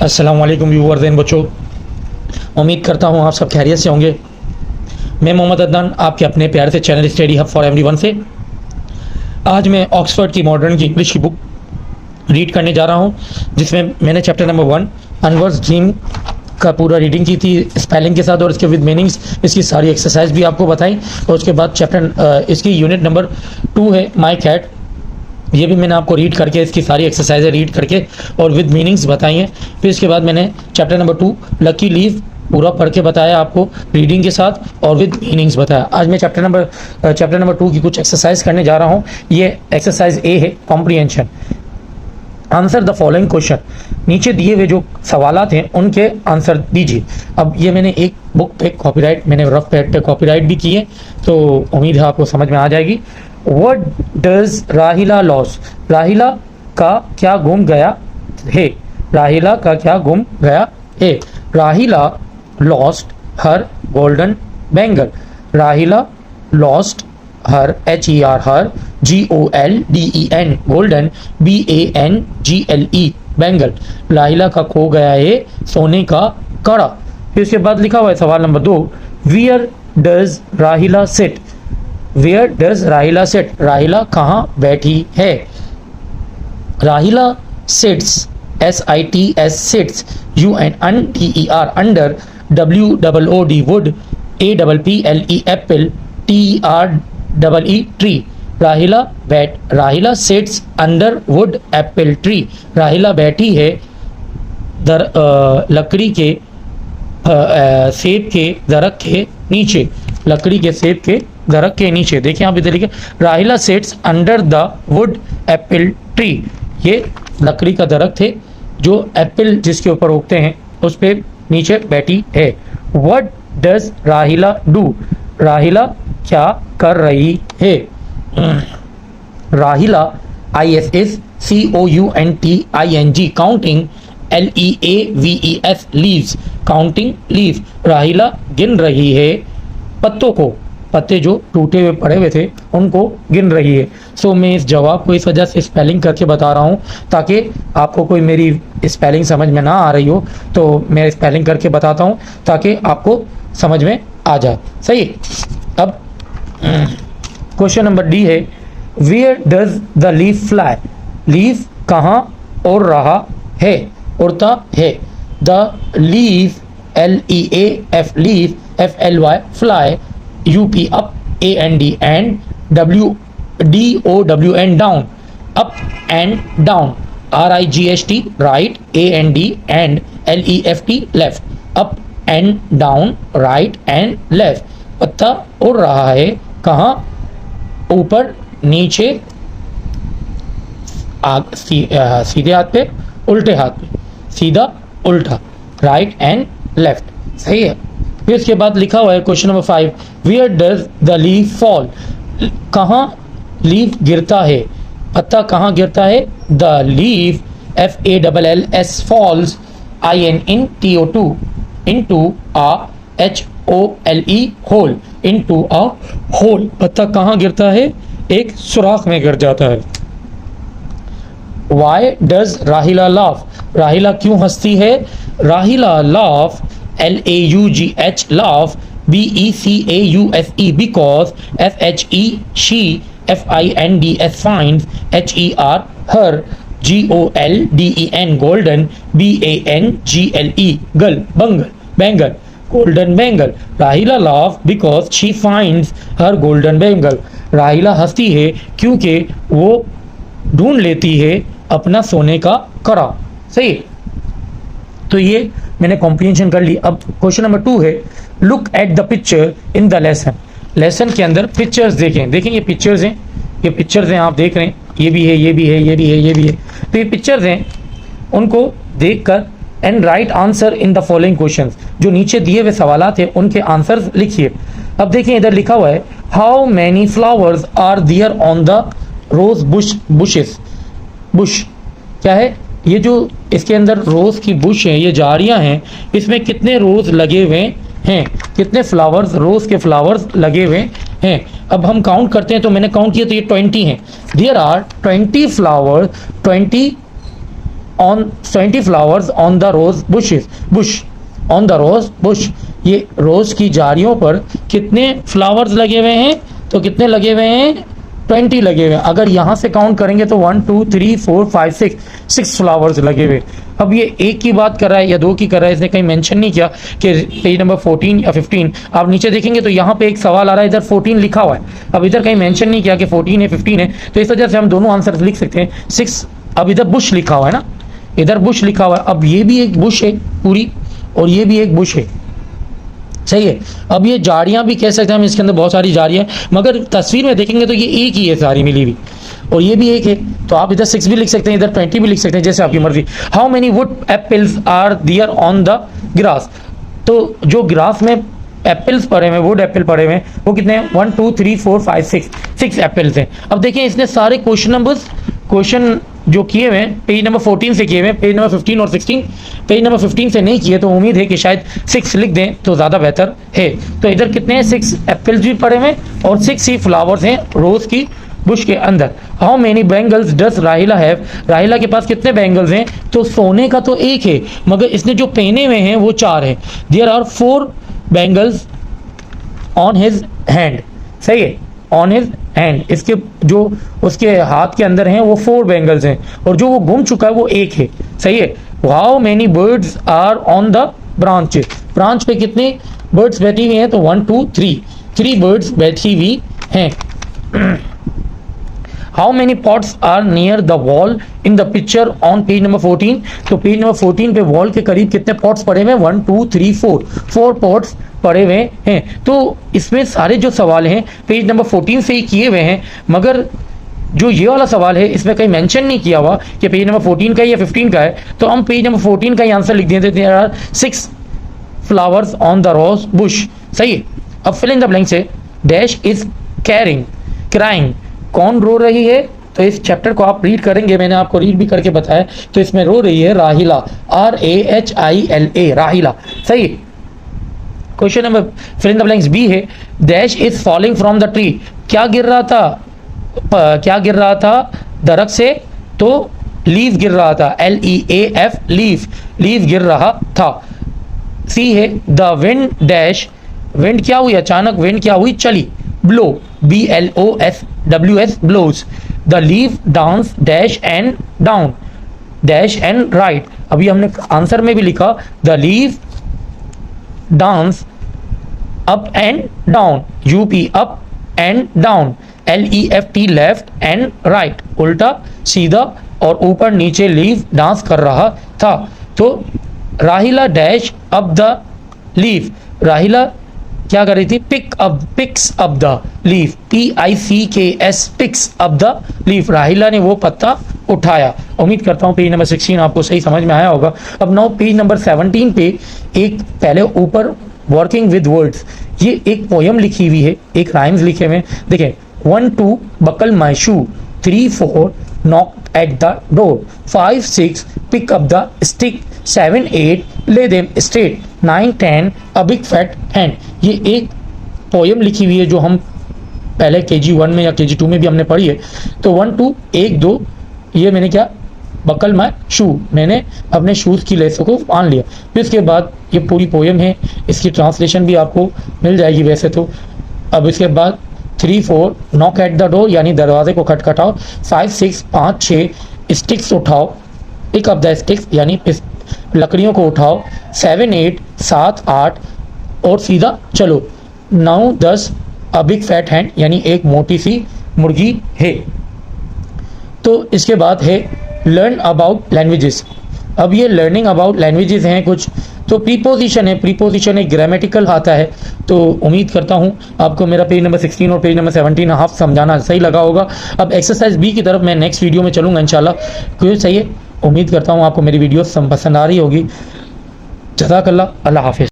अस्सलाम वालेकुम viewers and बच्चों, उम्मीद करता हूँ आप सब खैरियत से होंगे। मैं मोहम्मद अदनान आपके अपने प्यारे से channel study hub for everyone से आज मैं ऑक्सफोर्ड की मॉडर्न की इंग्लिश की बुक रीड करने जा रहा हूँ, जिसमें मैंने चैप्टर नंबर 1 अनवर्स ड्रीम का पूरा रीडिंग की थी स्पेलिंग के साथ और इसके विद मीनिंग्स, इसकी सारी एक्सरसाइज भी आपको बताई। और उसके बाद चैप्टर इसकी यूनिट नंबर 2 है माई कैट, ये भी मैंने आपको रीड करके इसकी सारी एक्सरसाइजें रीड करके और विद मीनिंग्स बताई हैं। फिर इसके बाद मैंने चैप्टर नंबर 2 लकी लीव पूरा पढ़ के बताया आपको रीडिंग के साथ और विद मीनिंग्स बताया। आज मैं चैप्टर नंबर 2 की कुछ एक्सरसाइज करने जा रहा हूँ। ये एक्सरसाइज ए है, comprehension. Answer the following question, नीचे दिए हुए जो सवालात हैं उनके आंसर दीजिए। अब ये मैंने एक बुक पे कॉपीराइट, मैंने रफ पैड पे कॉपीराइट भी किए, तो उम्मीद है आपको समझ में आ जाएगी। What does राहिला लॉस, राहिला का क्या गुम गया है, राहिला का क्या गुम गया है। राहिला लॉस्ट हर गोल्डन बैंगल, राहिला लॉस्ट हर हर GOLDEN गोल्डन BANGLE बैंगल, राहिला का खो गया है सोने का कड़ा। फिर उसके बाद लिखा हुआ है सवाल नंबर 2, Where does राहिला sit, Where does राहिला sit, राहिला कहाँ बैठी है। राहिला sits SITS UNDER under WOOD wood APPLE apple TREE tree, राहिला sits under wood apple tree, राहिला बैठी है लकड़ी के सेब के दरख्त के नीचे, लकड़ी के सेब के दरख्त के नीचे। देखिए आप इधर लिखे राहिला sets under the wood apple tree, ये लकड़ी का दरख्त है जो एप्पल जिसके ऊपर उगते हैं उस पे नीचे बैठी है। व्हाट डज राहिला डू, राहिला क्या कर रही है। राहिला ISS COUNTING counting LEAVES leaves, counting leaves, राहिला गिन रही है पत्तों को, पत्ते जो टूटे हुए पड़े हुए थे उनको गिन रही है। सो मैं इस जवाब को इस वजह से स्पेलिंग करके बता रहा हूँ ताकि आपको कोई मेरी स्पेलिंग समझ में ना आ रही हो तो मैं स्पेलिंग करके बताता हूँ ताकि आपको समझ में आ जाए। सही। अब क्वेश्चन नंबर डी है, where does the leaf fly, leaf कहाँ उड़ रहा है, उड़ता है। The leaf LEAF leaf FLY fly UP up AND and DOWN down, up and down, RIGHT right AND LEFT left, up and down right and left। पत्ता उड़ रहा है कहाँ, ऊपर नीचे सीधे हाथ पे उल्टे हाथ पे, सीधा उल्टा, राइट एंड लेफ्ट। सही है। फिर इसके बाद लिखा हुआ है question number 5, where does the leaf fall, कहाँ लीफ गिरता है, पत्ता कहाँ गिरता है। The leaf FALLS falls INTO2 into a HOLE hole, into a hole, पत्ता कहाँ गिरता है, एक सुराख में गिर जाता है। Why does राहिला laugh, राहिला क्यों हंसती है। राहिला laugh LAUGH laugh BECAUSE because FHE she FINDS finds HER her GOLDEN golden BANGLE गल बंगल बैंगल golden बैंगल। राहिला laugh because she finds her golden bangle, राहिला हंसती है क्योंकि वो ढूंढ लेती है अपना सोने का कड़ा। सही। तो ये मैंने कॉम्प्रीहेंशन कर ली। अब क्वेश्चन नंबर 2 है, look at the picture in the lesson, lesson के अंदर पिक्चर्स देखें। देखें ये पिक्चर्स हैं, ये पिक्चर्स हैं आप देख रहे हैं, ये भी है, ये भी है, ये भी है, ये भी है। तो ये पिक्चर्स हैं, उनको देखकर and right answer in the following questions, जो नीचे दिए हुए सवालात हैं उनके आंसर लिखिए। अब देखिए इधर लिखा हुआ है, how many flowers are there on the rose bushes, bush क्या है, ये जो इसके अंदर रोज की बुश है, ये जाड़ियाँ हैं, इसमें कितने रोज लगे हुए हैं, कितने फ्लावर्स, रोज के फ्लावर्स लगे हुए हैं। अब हम काउंट करते हैं, तो मैंने काउंट किया तो ये 20 हैं। There are 20 flowers, 20 on 20 flowers on the rose bushes, bush on the rose bush, ये रोज की जारियों पर कितने फ्लावर्स लगे हुए हैं, तो कितने लगे हुए हैं, 20 लगे हुए हैं। अगर यहाँ से काउंट करेंगे तो 1 2 3 4 5 6 फ्लावर्स लगे हुए। अब ये एक की बात कर रहा है या दो की कर रहा है, इसने कहीं मेंशन नहीं किया कि पेज नंबर 14 या 15। आप नीचे देखेंगे तो यहाँ पे एक सवाल आ रहा है, इधर 14 लिखा हुआ है, अब इधर कहीं मेंशन नहीं किया कि 14 है 15 है, तो इस वजह से हम दोनों आंसर लिख सकते हैं 6। अब इधर बुश लिखा हुआ है ना, इधर बुश लिखा हुआ है, अब ये भी एक बुश है पूरी और ये भी एक बुश है, सही है। अब ये जाड़ियाँ भी कह सकते हैं हम, इसके अंदर बहुत सारी जाड़ियाँ हैं, मगर तस्वीर में देखेंगे तो ये एक ही है सारी मिली हुई, और ये भी एक है, तो आप इधर 6 भी लिख सकते हैं, इधर 20 भी लिख सकते हैं, जैसे आपकी मर्जी। How many wood apples are there on the grass, तो जो ग्रास में एप्पल्स पड़े हुए, वुड एप्पल पड़े हुए, वो कितने हैं, 1 2 3 4 5 6 एप्पल्स हैं। अब देखिए इसने सारे क्वेश्चन जो किए हुए हैं पेज नंबर 14 से किए हुए हैं, पेज नंबर 15 और 16, पेज नंबर 15 से नहीं किए, तो उम्मीद है कि शायद 6 लिख दें तो ज़्यादा बेहतर है। तो इधर कितने हैं, 6 एप्पल्स भी पड़े हुए और 6 ही फ्लावर्स हैं रोज़ की बुश के अंदर। हाउ मेनी बैंगल्स डज राहिला हैव, राहिला के पास कितने बैंगल्स हैं, तो सोने का तो एक है, मगर इसने जो पहने हुए हैं वो 4 हैं। There are 4 bangles on his hand, सही है, ऑन हिज हैंड, इसके जो उसके हाथ के अंदर हैं वो 4 बैंगल्स हैं, और जो वो गुम चुका है वो एक है, सही है। How many birds are on the branch, branch पे कितने बर्ड्स बैठी हुई हैं, तो 1 2 3 बर्ड्स बैठी हुई हैं। How many pots are near the wall in the picture on page number 14, तो पेज नंबर 14 पे वॉल के करीब कितने पॉट्स पड़े हुए हैं, 1 2 3 4 पॉट्स पड़े हुए हैं। तो इसमें सारे जो सवाल हैं पेज नंबर 14 से ही किए हुए हैं, मगर जो ये वाला सवाल है इसमें कहीं मेंशन नहीं किया हुआ कि पेज नंबर 14 का है या 15 का है, तो हम पेज नंबर 14 का ही आंसर लिख देते थे, 6 flowers on the rose bush, सही है। अब फिल इन द ब्लैंक से, डैश इज क्राइंग, कौन रो रही है, तो इस चैप्टर को आप रीड करेंगे, मैंने आपको रीड भी करके बताया, तो इसमें रो रही है राहिला, RAHILA, राहिला, सही। Question number fill in the blanks B है, dash is falling from the tree, क्या गिर रहा था दरख्त से, तो लीफ गिर रहा था, LEAF, लीफ गिर रहा था। सी है द विंड डैश, विंड क्या हुई, अचानक विंड क्या हुई, चली, blow, BLOWS, blows, the leaf dance dash and down, dash and right. अभी हमने आंसर में भी लिखा the leaf dance up and down, UP, up and down, LEFT, left and right, उल्टा सीधा और ऊपर नीचे लीफ डांस कर रहा था। तो राहिला डैश अप द लीफ, राहिला क्या कर रही थी, picks up the leaf, PICKS, picks up the leaf, राहिला ने वो पत्ता उठाया। उम्मीद करता हूँ पेज नंबर 16 आपको सही समझ में आया होगा। अब नाउ पेज नंबर 17 पे एक पहले ऊपर वर्किंग विद वर्ड्स, ये एक पोयम लिखी हुई है, एक राइम्स लिखे हुए हैं, देखें, 1 2 buckle my shoe, 3 4 knock at the door, 5 6 pick up the stick, 7 8 lay them straight, 9 10 a big fat hand. ये एक पोयम लिखी हुई है जो हम पहले KG1 में या KG2 में भी हमने पढ़ी है। तो 1 2 1 2 ये मैंने क्या, बकल माई शू, मैंने अपने शूज़ की लेसों को बांध लिया। फिर इसके बाद ये पूरी पोयम है, इसकी ट्रांसलेशन भी आपको मिल जाएगी वैसे तो। अब इसके बाद 3 4 नॉक एट द डोर, यानी दरवाजे को खटखटाओ, 5 6 5 6 स्टिक्स उठाओ, पिक अप द स्टिक्स, यानी लकड़ियों को उठाओ, 7 8 7 8 और सीधा चलो, 9 10 अ बिग फैट हैंड, यानी एक मोटी सी मुर्गी है। तो इसके बाद है लर्न अबाउट लैंग्वेजेस। अब ये लर्निंग अबाउट लैंग्वेजेस हैं कुछ, तो प्रीपोजिशन है, प्रीपोजिशन एक ग्रामेटिकल आता है। तो उम्मीद करता हूँ आपको मेरा पेज नंबर 16 और पेज नंबर 17 हाफ समझाना सही लगा होगा। अब एक्सरसाइज B की तरफ मैं नेक्स्ट वीडियो में चलूँगा इंशाल्लाह, क्यों सही है। उम्मीद करता हूँ आपको मेरी वीडियो पसंद आ रही होगी। जज़ाकल्लाह, अल्लाह हाफिज़।